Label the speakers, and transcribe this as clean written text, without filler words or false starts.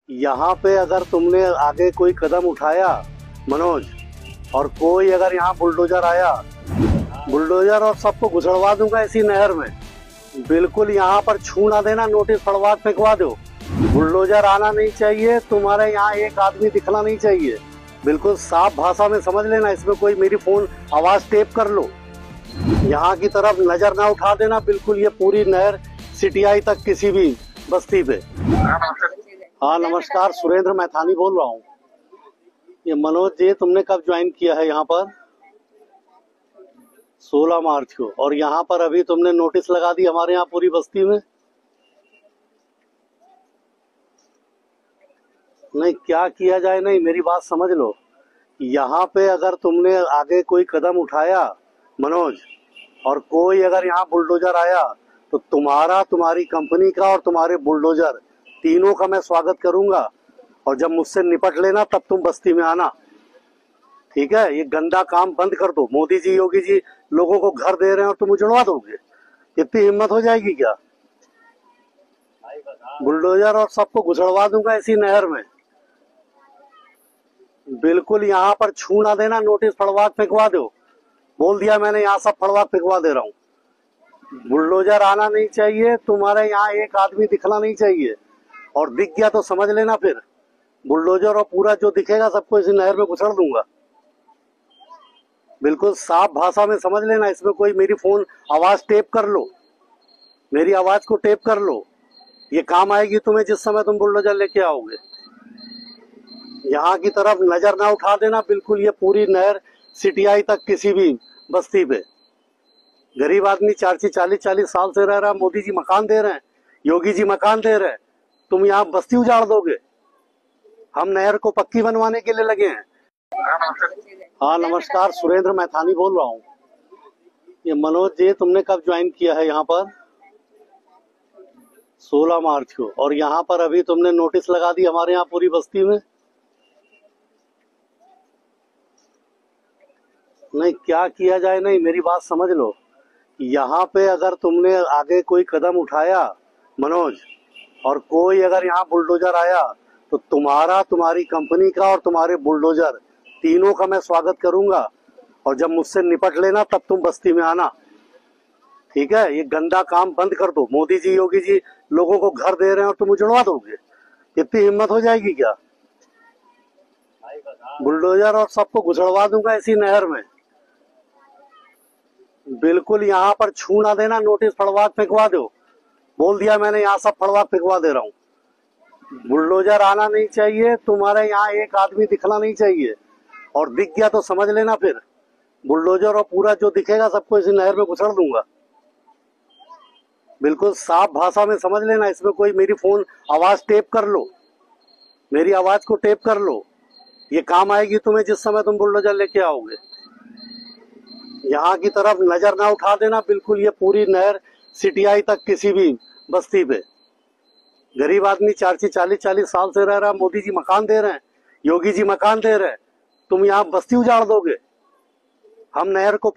Speaker 1: यहाँ पे अगर तुमने आगे कोई कदम उठाया मनोज, और कोई अगर यहाँ बुलडोजर आया, बुलडोजर और सबको घुसड़वा दूंगा इसी नहर में। बिल्कुल यहाँ पर छू ना देना, नोटिस फड़वा फेंकवा दो। बुलडोजर आना नहीं चाहिए, तुम्हारे यहाँ एक आदमी दिखना नहीं चाहिए। बिल्कुल साफ भाषा में समझ लेना, इसमें कोई मेरी फोन आवाज टेप कर लो। यहाँ की तरफ नजर ना उठा देना, बिल्कुल ये पूरी नहर सिटियाई तक किसी भी बस्ती पे। हाँ नमस्कार, सुरेंद्र मैथानी बोल रहा हूँ। ये मनोज जी, तुमने कब ज्वाइन किया है यहाँ पर? 16 मार्च को। और यहाँ पर अभी तुमने नोटिस लगा दी हमारे यहाँ पूरी बस्ती में। नहीं, क्या किया जाए, नहीं मेरी बात समझ लो। यहाँ पे अगर तुमने आगे कोई कदम उठाया मनोज, और कोई अगर यहाँ बुलडोजर आया, तो तुम्हारा, तुम्हारी कंपनी का और तुम्हारे बुलडोजर तीनों का मैं स्वागत करूंगा। और जब मुझसे निपट लेना तब तुम बस्ती में आना, ठीक है? ये गंदा काम बंद कर दो। मोदी जी, योगी जी लोगों को घर दे रहे हैं और तुम उजड़वा दोगे? इतनी हिम्मत हो जाएगी क्या? बुलडोजर और सबको घुसड़वा दूंगा इसी नहर में। बिल्कुल यहाँ पर छू ना देना, नोटिस फड़वा फेंकवा दो। बोल दिया मैंने, यहाँ सब फड़वा फेंकवा दे रहा हूँ। बुलडोजर आना नहीं चाहिए, तुम्हारे यहाँ एक आदमी दिखना नहीं चाहिए। और दिख गया तो समझ लेना, फिर बुलडोजर और पूरा जो दिखेगा सबको इसी नहर में घुसड़ दूंगा। बिल्कुल साफ भाषा में समझ लेना, इसमें कोई मेरी फोन आवाज टेप कर लो, मेरी आवाज को टेप कर लो। ये काम आएगी तुम्हें जिस समय तुम बुलडोजर लेके आओगे। यहाँ की तरफ नजर ना उठा देना, बिल्कुल ये पूरी नहर सिटियाई तक किसी भी बस्ती पे। गरीब आदमी 40 साल से रह रहा है, मोदी जी मकान दे रहे हैं, योगी जी मकान दे रहे हैं, तुम यहाँ बस्ती उजाड़ दोगे? हम नहर को पक्की बनवाने के लिए लगे हैं। हाँ नमस्कार, सुरेंद्र मैथानी बोल रहा हूँ। ये मनोज जी, तुमने कब ज्वाइन किया है यहाँ पर? 16 मार्च को। और यहाँ पर अभी तुमने नोटिस लगा दी हमारे यहाँ पूरी बस्ती में। नहीं, क्या किया जाए, नहीं मेरी बात समझ लो। यहाँ पे अगर तुमने आगे कोई कदम उठाया मनोज, और कोई अगर यहाँ बुलडोजर आया, तो तुम्हारा, तुम्हारी कंपनी का और तुम्हारे बुलडोजर तीनों का मैं स्वागत करूंगा। और जब मुझसे निपट लेना तब तुम बस्ती में आना, ठीक है? ये गंदा काम बंद कर दो। मोदी जी, योगी जी लोगों को घर दे रहे हैं और तुम उजड़वा दोगे? इतनी हिम्मत हो जाएगी क्या? बुलडोजर और सबको घुसड़वा दूंगा इसी नहर में। बिल्कुल यहाँ पर छू ना देना, नोटिस फड़वा फेंकवा दो। बोल दिया मैंने, यहाँ सब फड़वा फेंकवा दे रहा हूँ। बुलडोजर आना नहीं चाहिए, तुम्हारे यहाँ एक आदमी दिखना नहीं चाहिए। और दिख गया तो समझ लेना, फिर बुलडोजर और पूरा जो दिखेगा सबको इसी नहर में घुसड़ दूंगा। बिल्कुल साफ भाषा में समझ लेना, इसमें कोई मेरी फोन आवाज टेप कर लो, मेरी आवाज को टेप कर लो। ये काम आएगी तुम्हें जिस समय तुम बुलडोजर लेके आओगे। यहाँ की तरफ नजर ना उठा देना, बिल्कुल ये पूरी नहर सिटियाई तक किसी भी बस्ती पे। गरीब आदमी 40 साल से रह रहा है, मोदी जी मकान दे रहे हैं, योगी जी मकान दे रहे हैं, तुम यहाँ बस्ती उजाड़ दोगे? हम नहर को